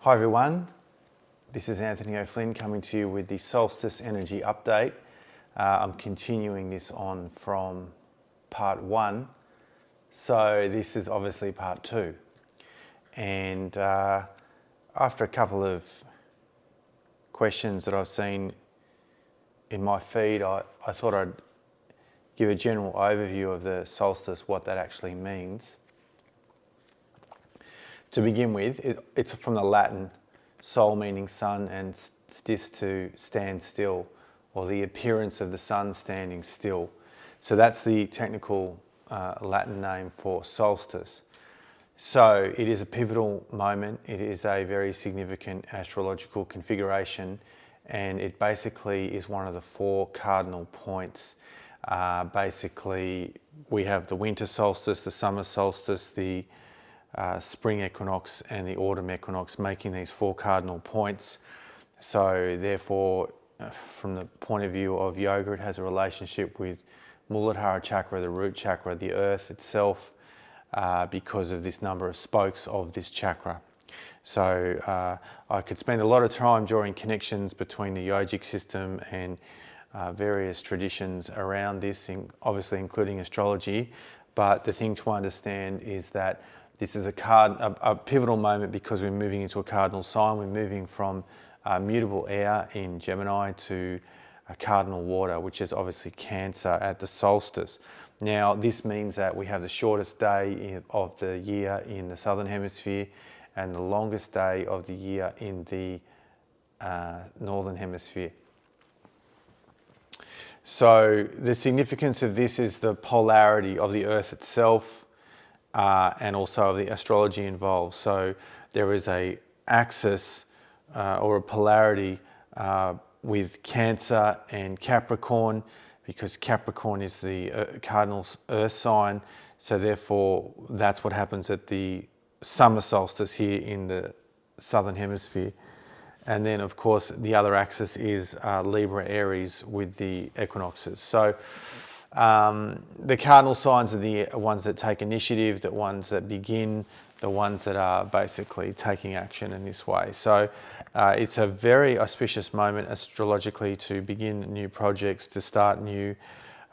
Hi everyone, this is Anthony O'Flynn coming to you with the Solstice Energy Update. I'm continuing this on from part 1, so this is obviously part 2. And after a couple of questions that I've seen in my feed, I thought I'd give a general overview of the solstice, what that actually means. To begin with, it's from the Latin sol meaning sun and stis to stand still, or the appearance of the sun standing still. So that's the technical Latin name for solstice. So it is a pivotal moment. It is a very significant astrological configuration, and it basically is one of the 4 cardinal points. Basically, we have the winter solstice, the summer solstice, the spring equinox and the autumn equinox, making these 4 cardinal points. So therefore, from the point of view of yoga, it has a relationship with Muladhara chakra, the root chakra, the earth itself, because of this number of spokes of this chakra. So I could spend a lot of time drawing connections between the yogic system and various traditions around this, obviously including astrology. But the thing to understand is that this is a pivotal moment because we're moving into a cardinal sign. We're moving from mutable air in Gemini to a cardinal water, which is obviously Cancer at the solstice. Now, this means that we have the shortest day of the year in the southern hemisphere and the longest day of the year in the northern hemisphere. So the significance of this is the polarity of the earth itself, and also of the astrology involved. So there is a axis or a polarity with Cancer and Capricorn, because Capricorn is the cardinal earth sign. So therefore, that's what happens at the summer solstice here in the southern hemisphere. And then, of course, the other axis is Libra, Aries with the equinoxes. So the cardinal signs are the ones that take initiative, the ones that begin, the ones that are basically taking action in this way. So it's a very auspicious moment astrologically to begin new projects, to start new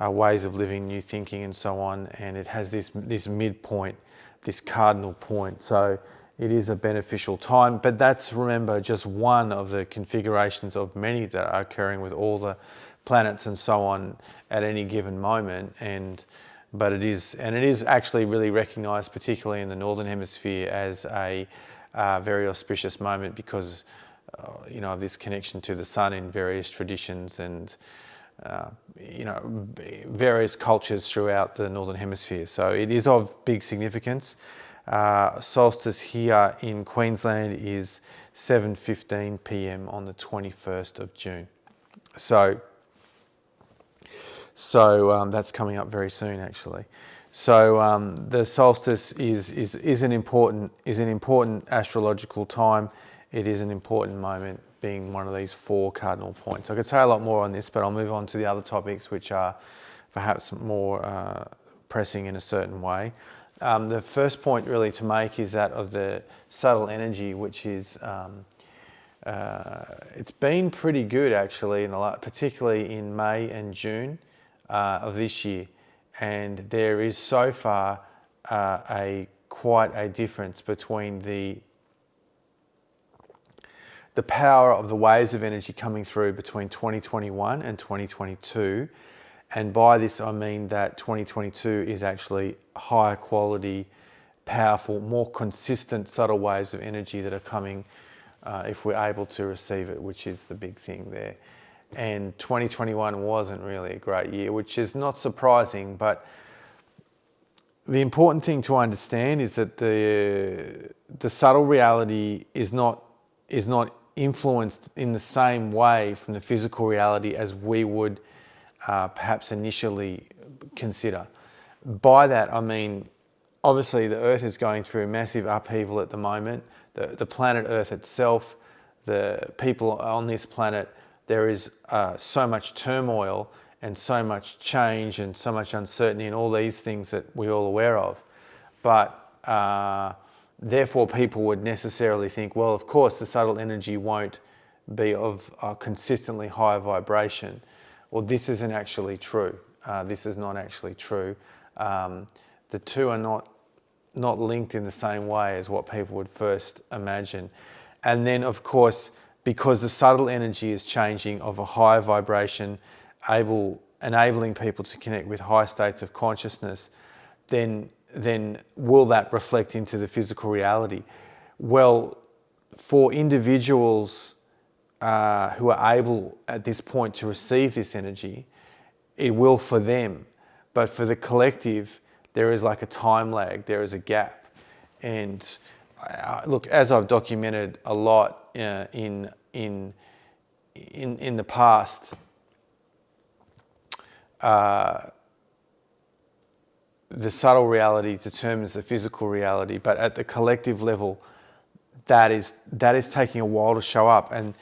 ways of living, new thinking and so on. And it has this midpoint, this cardinal point. So it is a beneficial time, but that's, remember, just one of the configurations of many that are occurring with all the planets and so on at any given moment. But it is actually really recognized, particularly in the northern hemisphere, as a very auspicious moment because of this connection to the sun in various traditions and various cultures throughout the northern hemisphere. So it is of big significance. Solstice here in Queensland is 7:15 p.m. on the 21st of June. So that's coming up very soon, actually. So the solstice is an important astrological time. It is an important moment, being one of these 4 cardinal points. I could say a lot more on this, but I'll move on to the other topics, which are perhaps more pressing in a certain way. The first point really to make is that of the subtle energy, which is it's been pretty good actually, particularly in May and June of this year, and there is so far quite a difference between the power of the waves of energy coming through between 2021 and 2022. And by this I mean that 2022 is actually higher quality, powerful, more consistent subtle waves of energy that are coming if we're able to receive it, which is the big thing there. And 2021 wasn't really a great year, which is not surprising, but the important thing to understand is that the subtle reality is not influenced in the same way from the physical reality as we would perhaps initially consider. By that I mean, obviously the Earth is going through a massive upheaval at the moment. The planet Earth itself, the people on this planet, there is so much turmoil and so much change and so much uncertainty and all these things that we're all aware of. But Therefore, people would necessarily think, well, of course, the subtle energy won't be of a consistently higher vibration. Well, this isn't actually true. This is not actually true. The two are not linked in the same way as what people would first imagine. And then, of course, because the subtle energy is changing of a higher vibration, enabling people to connect with higher states of consciousness, then will that reflect into the physical reality? Well, for individuals who are able at this point to receive this energy, it will for them. But for the collective, there is like a time lag, there is a gap. And look, as I've documented a lot in the past, the subtle reality determines the physical reality, but at the collective level, that is taking a while to show up, and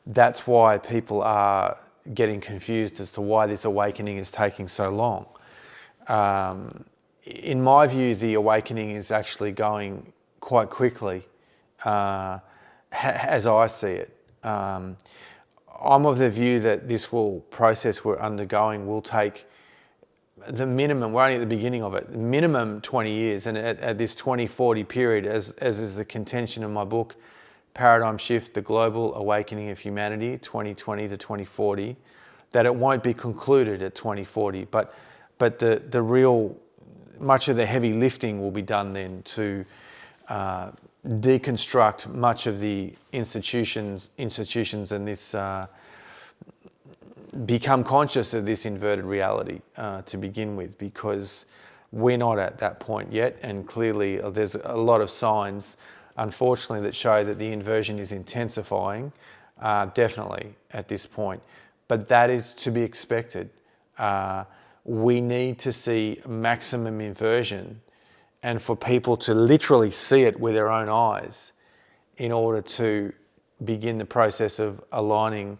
that's why people are getting confused as to why this awakening is taking so long. In my view, the awakening is actually going quite quickly, as I see it. I'm of the view that this process we're undergoing will take the minimum, we're only at the beginning of it, minimum 20 years. And at this 2040 period, as is the contention of my book, Paradigm Shift, The Global Awakening of Humanity, 2020 to 2040, that it won't be concluded at 2040. But the real, much of the heavy lifting will be done then to deconstruct much of the institutions and this become conscious of this inverted reality to begin with, because we're not at that point yet, and clearly there's a lot of signs, unfortunately, that show that the inversion is intensifying, definitely at this point. But that is to be expected. We need to see maximum inversion, and for people to literally see it with their own eyes in order to begin the process of aligning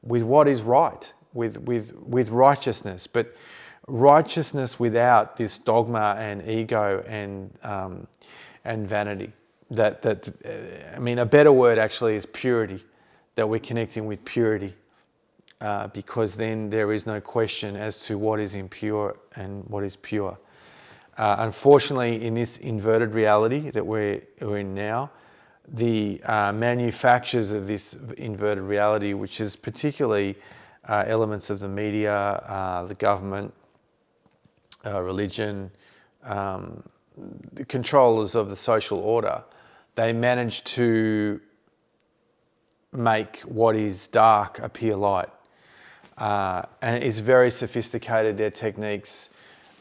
with what is right, with righteousness, but righteousness without this dogma and ego and vanity. I mean, a better word actually is purity, that we're connecting with purity, because then there is no question as to what is impure and what is pure. Unfortunately, in this inverted reality that we're in now, the manufacturers of this inverted reality, which is particularly elements of the media, the government, religion, the controllers of the social order, they manage to make what is dark appear light. And it's very sophisticated, their techniques,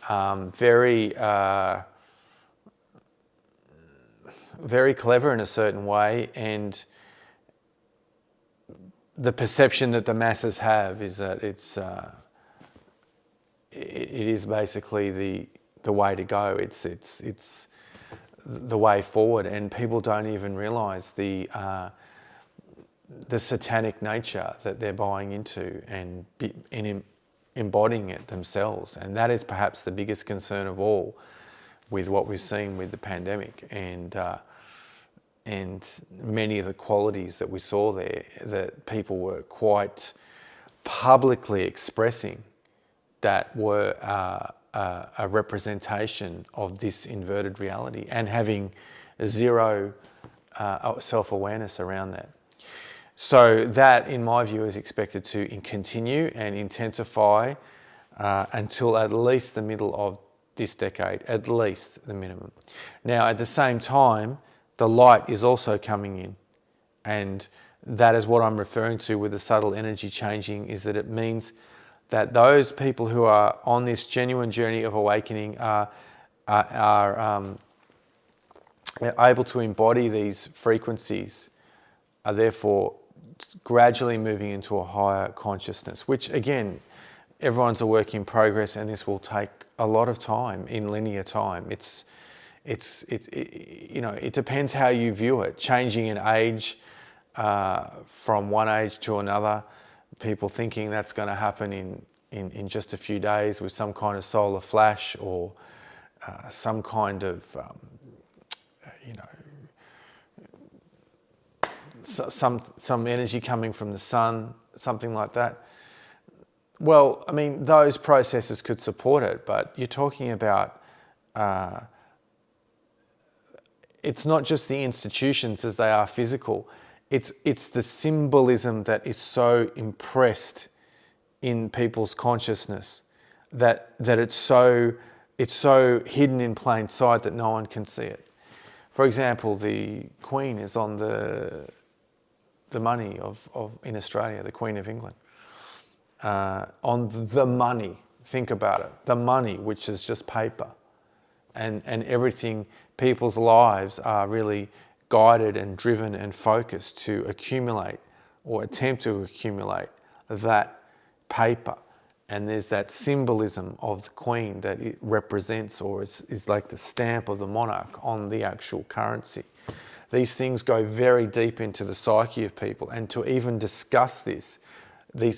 very clever in a certain way, and the perception that the masses have is that it is basically the way to go. It's the way forward, and people don't even realise the satanic nature that they're buying into and embodying it themselves. And that is perhaps the biggest concern of all with what we've seen with the pandemic and many of the qualities that we saw there, that people were quite publicly expressing that were a representation of this inverted reality, and having zero self-awareness around that. So that, in my view, is expected to continue and intensify until at least the middle of this decade, at least the minimum. Now, at the same time, the light is also coming in, and that is what I'm referring to with the subtle energy changing, is that it means that those people who are on this genuine journey of awakening are able to embody these frequencies, are therefore gradually moving into a higher consciousness, which again, everyone's a work in progress, and this will take a lot of time, in linear time. It depends how you view it. Changing in age from one age to another, people thinking that's going to happen in just a few days with some kind of solar flash or some kind of some energy coming from the sun, something like that. Well, I mean, those processes could support it, but you're talking about, it's not just the institutions as they are physical, it's the symbolism that is so impressed in people's consciousness that it's so hidden in plain sight that no one can see it. For example, the Queen is on the money in Australia, the Queen of England. On the money, think about it, the money, which is just paper, and everything, people's lives are really guided and driven and focused to accumulate or attempt to accumulate that paper. And there's that symbolism of the Queen that it represents, or is like the stamp of the monarch on the actual currency. These things go very deep into the psyche of people, and to even discuss these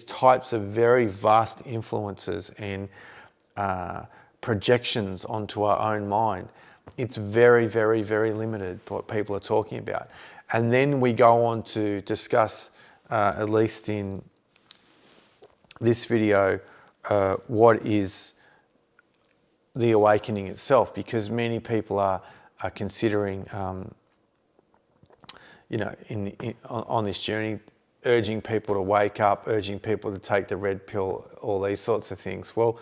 types of very vast influences and projections onto our own mind, it's very, very, very limited what people are talking about. And then we go on to discuss, at least in this video, what is the awakening itself, because many people are considering, on this journey, urging people to wake up, urging people to take the red pill, all these sorts of things. Well,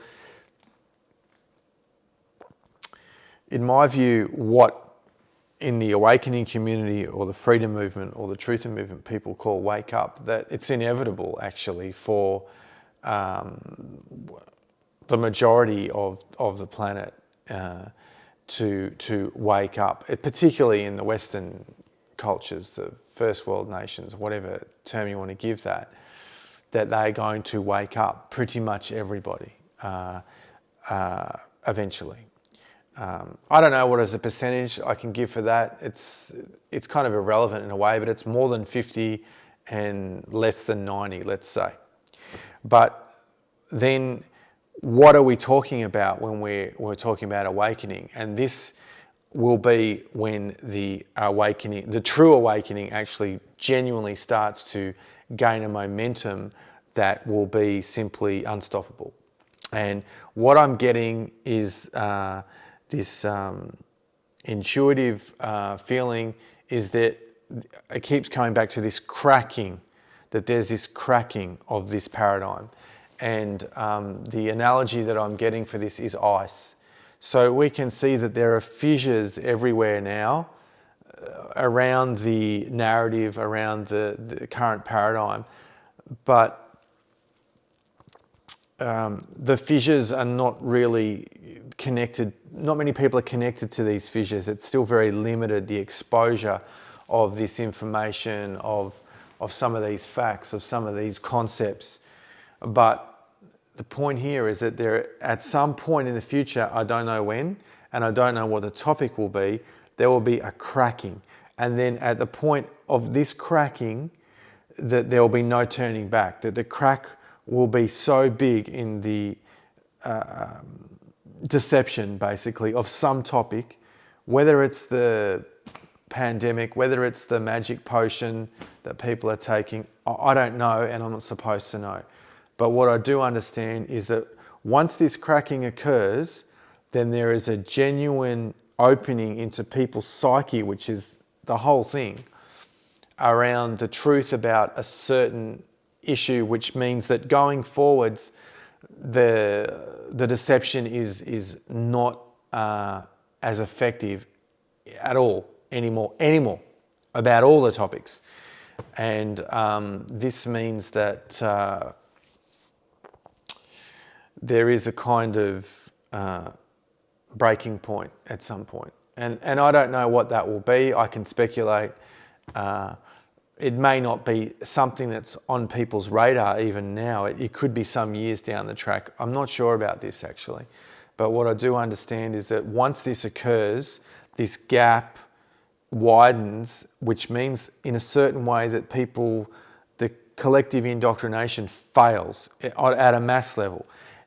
in my view, what in the awakening community or the freedom movement or the truth movement people call wake up, that it's inevitable actually for the majority of the planet to wake up, particularly in the Western cultures, the first world nations, whatever term you want to give that they're going to wake up, pretty much everybody, eventually. I don't know what as a percentage I can give for that. It's kind of irrelevant in a way, but it's more than 50 and less than 90, let's say. But then what are we talking about when we're talking about awakening? And this will be when the awakening, the true awakening, actually genuinely starts to gain a momentum that will be simply unstoppable. And what I'm getting is this intuitive feeling is that it keeps coming back to this cracking, that there's this cracking of this paradigm. And the analogy that I'm getting for this is ice. So we can see that there are fissures everywhere now around the narrative, around the current paradigm, but the fissures are not really connected. Not many people are connected to these fissures. It's still very limited, the exposure of this information, of some of these facts, of some of these concepts. But the point here is that there, at some point in the future, I don't know when, and I don't know what the topic will be, there will be a cracking. And then at the point of this cracking, that there will be no turning back, that the crack will be so big in the deception, basically, of some topic, whether it's the pandemic, whether it's the magic potion that people are taking, I don't know, and I'm not supposed to know. But what I do understand is that once this cracking occurs, then there is a genuine opening into people's psyche, which is the whole thing, around the truth about a certain issue, which means that going forwards, the deception is not as effective at all anymore about all the topics. And this means that there is a kind of breaking point at some point. And I don't know what that will be. I can speculate. It may not be something that's on people's radar even now. It could be some years down the track. I'm not sure about this actually. But what I do understand is that once this occurs, this gap widens, which means in a certain way that the collective indoctrination fails at a mass level.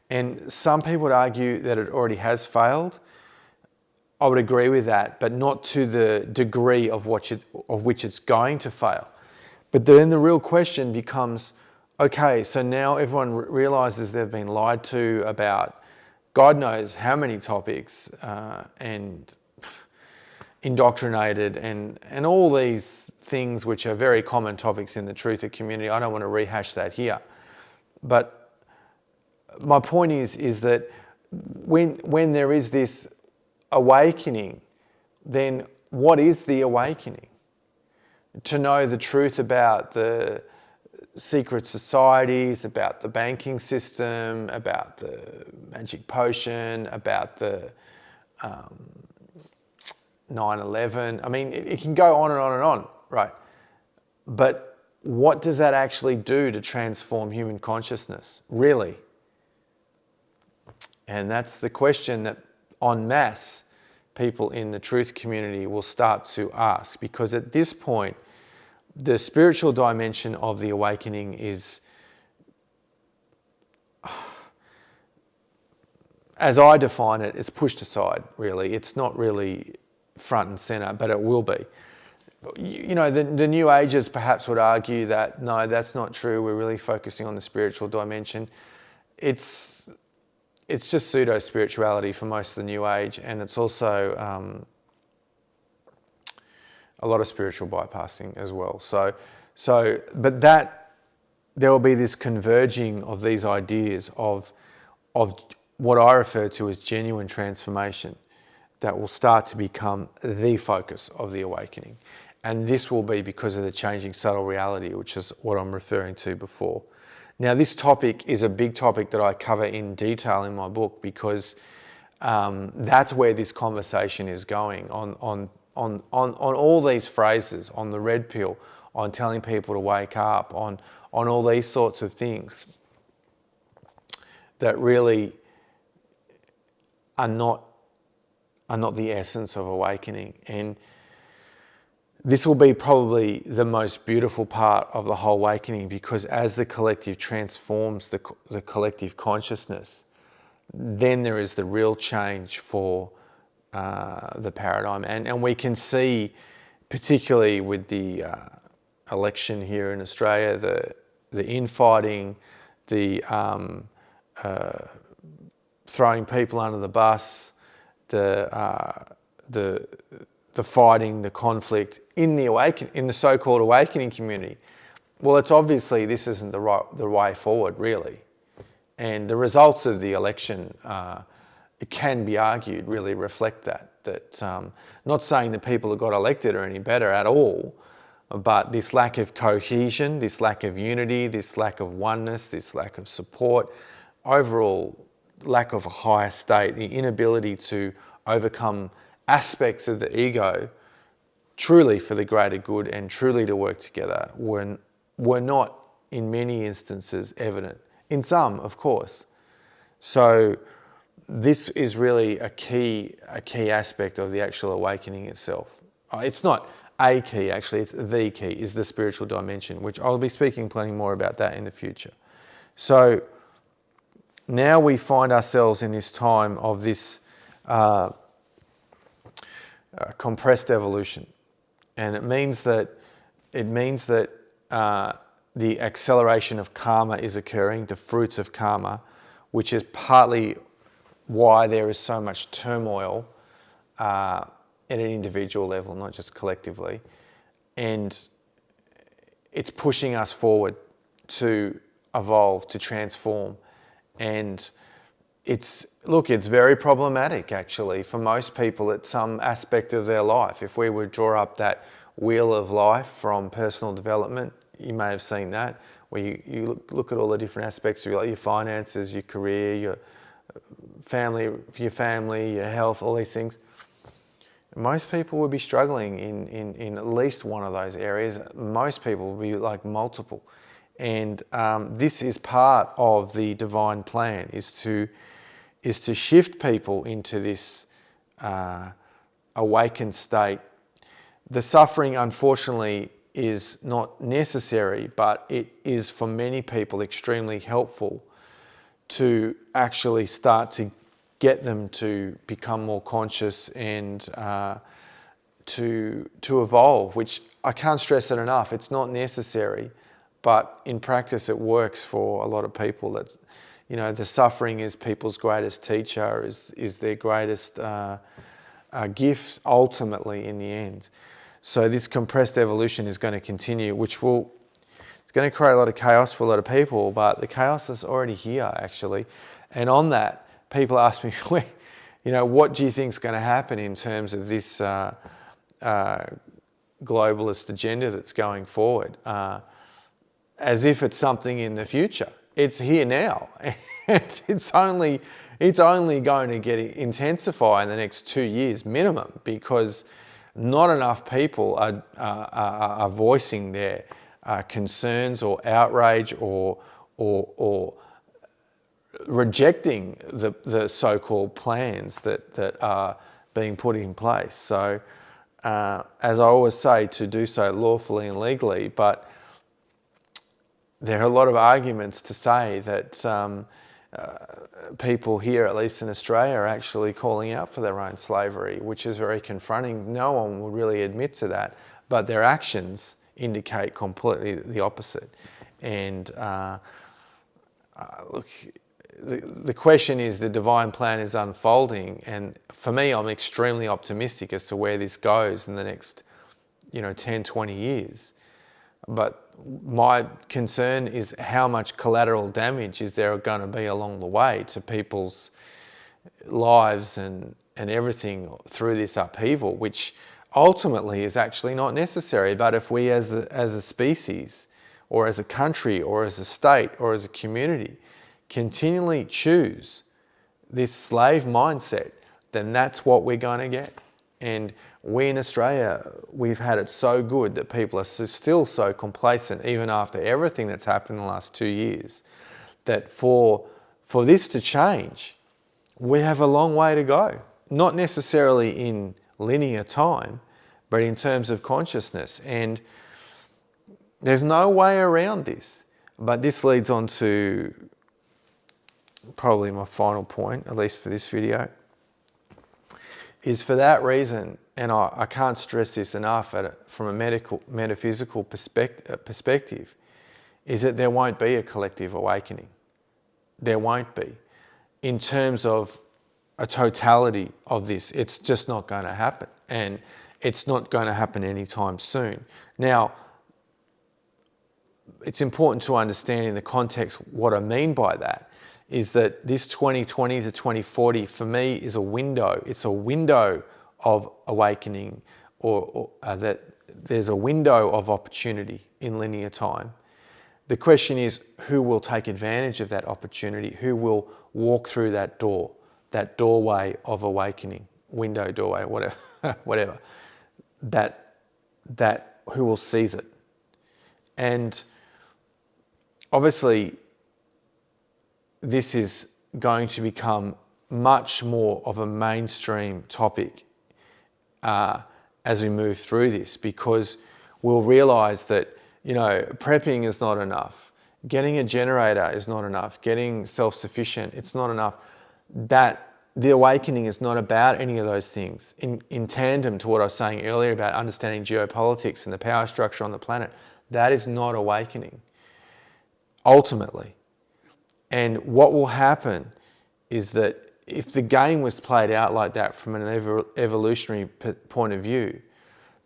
And some people would argue that it already has failed. I would agree with that, but not to the degree of which it's going to fail. But then the real question becomes, okay, so now everyone realizes they've been lied to about God knows how many topics, and indoctrinated, and all these things which are very common topics in the truther community. I don't want to rehash that here. But my point is that when there is this awakening, then what is the awakening? To know the truth about the secret societies, about the banking system, about the magic potion, about the 9/11. I mean, it can go on and on and on, right? But what does that actually do to transform human consciousness, really? And that's the question that en masse people in the truth community will start to ask, because at this point, the spiritual dimension of the awakening is, as I define it, it's pushed aside, really. It's not really front and center, but it will be. You know, the New Agers perhaps would argue that, no, that's not true. We're really focusing on the spiritual dimension. It's just pseudo-spirituality for most of the New Age, and it's also a lot of spiritual bypassing as well. But there will be this converging of these ideas of what I refer to as genuine transformation that will start to become the focus of the awakening. And this will be because of the changing subtle reality, which is what I'm referring to before. Now, this topic is a big topic that I cover in detail in my book, because that's where this conversation is going on all these phrases, on the red pill, on telling people to wake up, on all these sorts of things that really are not the essence of awakening. And this will be probably the most beautiful part of the whole awakening, because as the collective transforms the collective consciousness, then there is the real change for the paradigm. And we can see, particularly with the election here in Australia, the infighting, the throwing people under the bus, the fighting, the conflict in the so-called awakening community. Well, it's obviously this isn't the way forward, really. And the results of the election, it can be argued, really reflect that. Not saying that people who got elected are any better at all, but this lack of cohesion, this lack of unity, this lack of oneness, this lack of support, overall lack of a higher state, the inability to overcome aspects of the ego truly for the greater good and truly to work together were not in many instances evident. In some, of course. So this is really a key aspect of the actual awakening itself. It's not a key, actually, it's the key, is the spiritual dimension, which I'll be speaking plenty more about that in the future. So now we find ourselves in this time of this compressed evolution. And it means that the acceleration of karma is occurring, the fruits of karma, which is partly why there is so much turmoil at an individual level, not just collectively. And it's pushing us forward to evolve, to transform. And it's very problematic, actually, for most people at some aspect of their life. If we would draw up that wheel of life from personal development, you may have seen that, where you look at all the different aspects of your finances, your career, your family, your health, all these things. Most people would be struggling in at least one of those areas. Most people would be like multiple. And this is part of the divine plan, is to shift people into this awakened state. The suffering, unfortunately, is not necessary, but it is for many people extremely helpful to actually start to get them to become more conscious and to evolve, which I can't stress it enough. It's not necessary, but in practice it works for a lot of people. That, you know, the suffering is people's greatest teacher, is their greatest gift ultimately in the end. So this compressed evolution is going to continue, which will, it's going to create a lot of chaos for a lot of people, but the chaos is already here actually. And on that, people ask me, you know, what do you think is going to happen in terms of this globalist agenda that's going forward? As if it's something in the future. It's here now. It's only going to get intensify in the next 2 years minimum, because not enough people are voicing their concerns or outrage or rejecting the so-called plans that are being put in place. So, as I always say, to do so lawfully and legally, but there are a lot of arguments to say that people here, at least in Australia, are actually calling out for their own slavery, which is very confronting. No one will really admit to that, but their actions indicate completely the opposite. And look, the question is, the divine plan is unfolding, and for me, I'm extremely optimistic as to where this goes in the next, 10, 20 years. But my concern is how much collateral damage is there going to be along the way to people's lives and everything through this upheaval, which ultimately is actually not necessary. But if we as a species, or as a country, or as a state, or as a community, continually choose this slave mindset, then that's what we're going to get. And we in Australia, we've had it so good that people are still so complacent, even after everything that's happened in the last 2 years, that for this to change, we have a long way to go. Not necessarily in linear time, but in terms of consciousness. And there's no way around this. But this leads on to probably my final point, at least for this video, is for that reason, and I can't stress this enough from a metaphysical perspective, is that there won't be a collective awakening. There won't be. In terms of a totality of this, it's just not going to happen. And it's not going to happen anytime soon. Now, it's important to understand in the context what I mean by that is that this 2020 to 2040 for me is a window. It's a window of awakening, or that there's a window of opportunity in linear time. The question is, who will take advantage of that opportunity? Who will walk through that door, that doorway of awakening, window, doorway, whatever, that who will seize it? And obviously, this is going to become much more of a mainstream topic as we move through this, because we'll realise that, prepping is not enough. Getting a generator is not enough. Getting self-sufficient, it's not enough. That the awakening is not about any of those things. In tandem to what I was saying earlier about understanding geopolitics and the power structure on the planet, that is not awakening, ultimately. And what will happen is that if the game was played out like that from an evolutionary point of view,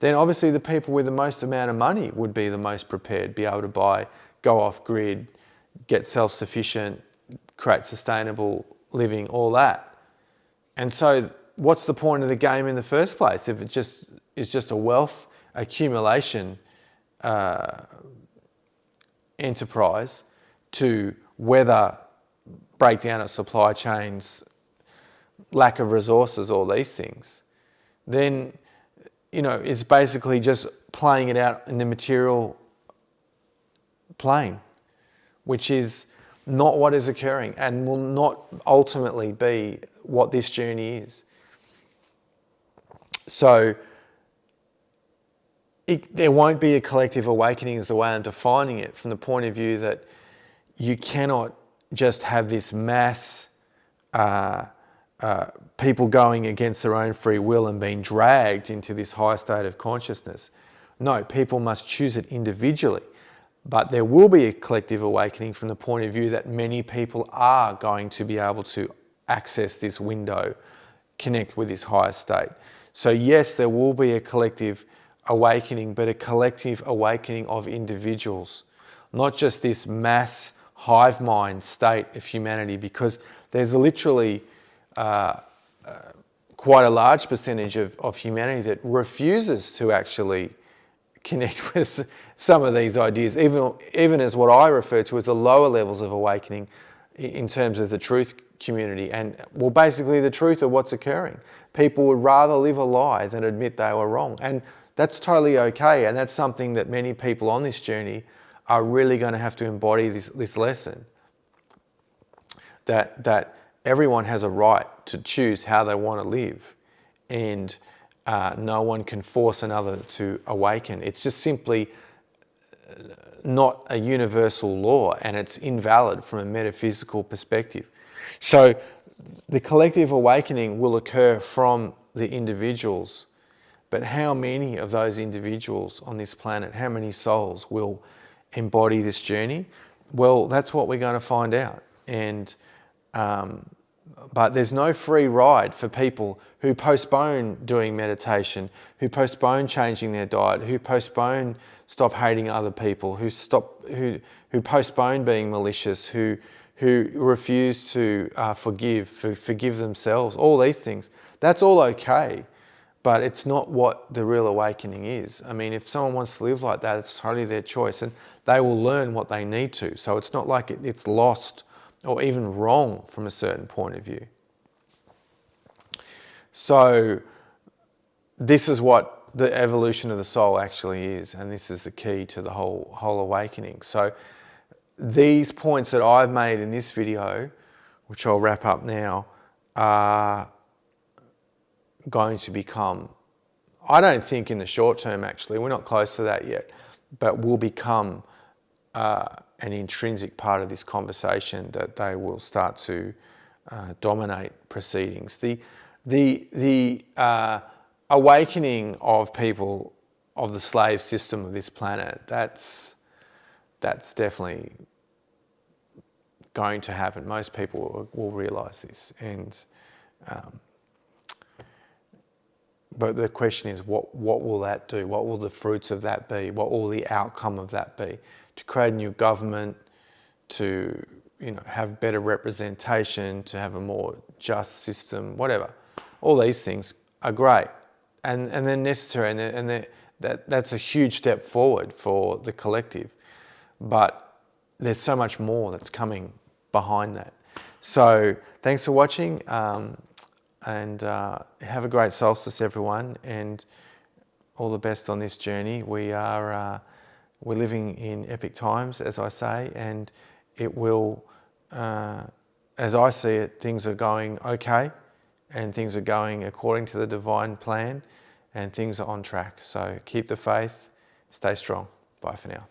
then obviously the people with the most amount of money would be the most prepared, be able to buy, go off grid, get self-sufficient, create sustainable living, all that. And so what's the point of the game in the first place if it is just a wealth accumulation enterprise to weather breakdown of supply chains, lack of resources, all these things? Then, it's basically just playing it out in the material plane, which is not what is occurring and will not ultimately be what this journey is. So there won't be a collective awakening is the way I'm defining it, from the point of view that you cannot just have this mass people going against their own free will and being dragged into this higher state of consciousness. No, people must choose it individually. But there will be a collective awakening from the point of view that many people are going to be able to access this window, connect with this higher state. So yes, there will be a collective awakening, but a collective awakening of individuals, not just this mass hive mind state of humanity, because there's literally quite a large percentage of humanity that refuses to actually connect with some of these ideas, even as what I refer to as the lower levels of awakening in terms of the truth community and, well, basically the truth of what's occurring. People would rather live a lie than admit they were wrong. And that's totally okay. And that's something that many people on this journey are really going to have to embody this lesson. That everyone has a right to choose how they want to live. And no one can force another to awaken. It's just simply not a universal law, and it's invalid from a metaphysical perspective. So the collective awakening will occur from the individuals, but how many of those individuals on this planet, how many souls will embody this journey? Well, that's what we're going to find out. And but there's no free ride for people who postpone doing meditation, who postpone changing their diet, who postpone stop hating other people, who postpone being malicious, who refuse to forgive themselves. All these things, that's all okay, but it's not what the real awakening is. I mean, if someone wants to live like that, it's totally their choice, and they will learn what they need to. So it's not like it's lost or even wrong from a certain point of view. So this is what the evolution of the soul actually is, and this is the key to the whole awakening. So these points that I've made in this video, which I'll wrap up now, are going to become, I don't think in the short term actually, we're not close to that yet, but will become an intrinsic part of this conversation, that they will start to dominate proceedings. The awakening of people of the slave system of this planet, that's definitely going to happen. Most people will realise this, and but the question is, what will that do? What will the fruits of that be? What will the outcome of that be? To create a new government, to have better representation, to have a more just system, whatever. All these things are great, and they're necessary, and that's a huge step forward for the collective. But there's so much more that's coming behind that. So thanks for watching, and have a great solstice, everyone, and all the best on this journey. We're living in epic times, as I say, and it will, as I see it, things are going okay, and things are going according to the divine plan, and things are on track. So keep the faith, stay strong. Bye for now.